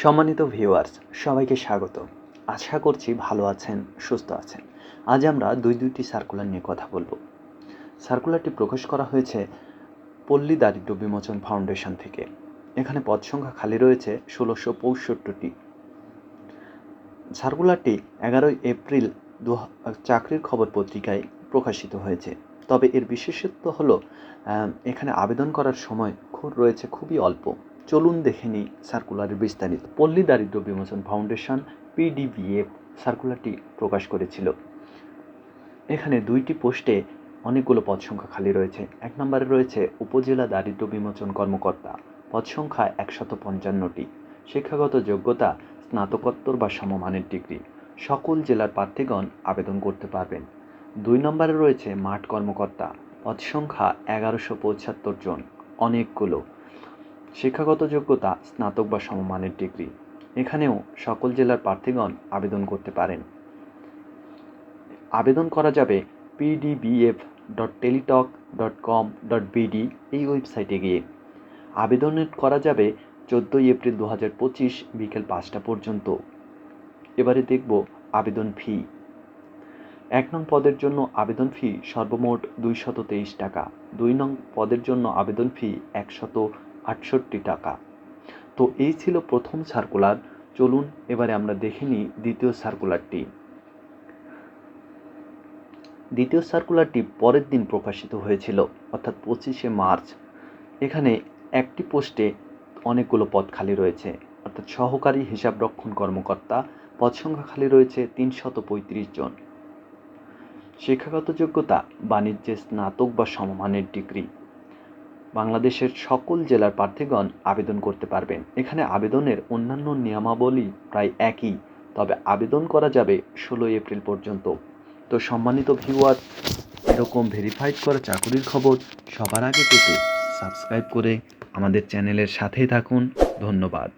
সম্মানিত ভিউয়ার্স, সবাইকে স্বাগত। আশা করছি ভালো আছেন, সুস্থ আছেন। আজ আমরা দুইটি সার্কুলার নিয়ে কথা বলবো। সার্কুলারটি প্রকাশ করা হয়েছে পল্লী দারিদ্র্য বিমোচন ফাউন্ডেশন থেকে। এখানে পদ সংখ্যা খালি রয়েছে ১৬৬৫টি। সার্কুলারটি ১১ এপ্রিল চাকরির খবর পত্রিকায় প্রকাশিত হয়েছে। তবে এর বিশেষত্ব হলো এখানে আবেদন করার সময় রয়েছে খুবই অল্প। চলুন দেখে নিই সার্কুলারের বিস্তারিত। পল্লী দারিদ্র্য বিমোচন ফাউন্ডেশন PDVF সার্কুলারটি প্রকাশ করেছিল। এখানে 2টি পোস্টে অনেকগুলো পদ সংখ্যা খালি রয়েছে। 1 নম্বরে রয়েছে উপজেলা দারিদ্র্য বিমোচন কর্মকর্তা, পদ সংখ্যা 155টি। শিক্ষাগত যোগ্যতা স্নাতকোত্তর বা সমমানের ডিগ্রি। সকল জেলার প্রার্থীগণ আবেদন করতে পারবেন। 2 নম্বরে রয়েছে মাঠ কর্মকর্তা, পদ সংখ্যা 1175 জন, অনেকগুলো। শিক্ষাগত যোগ্যতা স্নাতক বা সমমানের ডিগ্রি। এখানেও সকল জেলার প্রার্থীগণ আবেদন করতে পারেন। আবেদন করা যাবে pdbf.teletalk.com.bd এই ওয়েবসাইটে গিয়ে। আবেদন করা যাবে 14 এপ্রিল 2025 বিকেল 5টা পর্যন্ত। এবারে দেখব আবেদন ফি। 1 নং পদের জন্য আবেদন ফি সর্বমোট 223 টাকা। 2 নং পদের জন্য আবেদন ফি 168 টাকা। তো এই ছিল প্রথম সার্কুলার। চলুন এবারে আমরা দেখে নিই দ্বিতীয় সার্কুলারটি। দ্বিতীয় সার্কুলারটি পরের দিন প্রকাশিত হয়েছিল, অর্থাৎ 25শে মার্চ। এখানে একটি পোস্টে অনেকগুলো পদ খালি রয়েছে, অর্থাৎ সহকারী হিসাবরক্ষণ কর্মকর্তা, পদ সংখ্যা খালি রয়েছে 335 জন। শিক্ষাগত যোগ্যতা বাণিজ্যে স্নাতক বা সমমানের ডিগ্রি। বাংলাদেশের সকল জেলার প্রার্থীগণ আবেদন করতে পারবেন। এখানে আবেদনের অন্যান্য নিয়মাবলী প্রায় একই, তবে আবেদন করা যাবে 16 এপ্রিল পর্যন্ত। তো সম্মানিত ভিউয়ার, এরকম ভেরিফাইড করা চাকরির খবর সবার আগে পেতে সাবস্ক্রাইব করে আমাদের চ্যানেলের সাথেই থাকুন। ধন্যবাদ।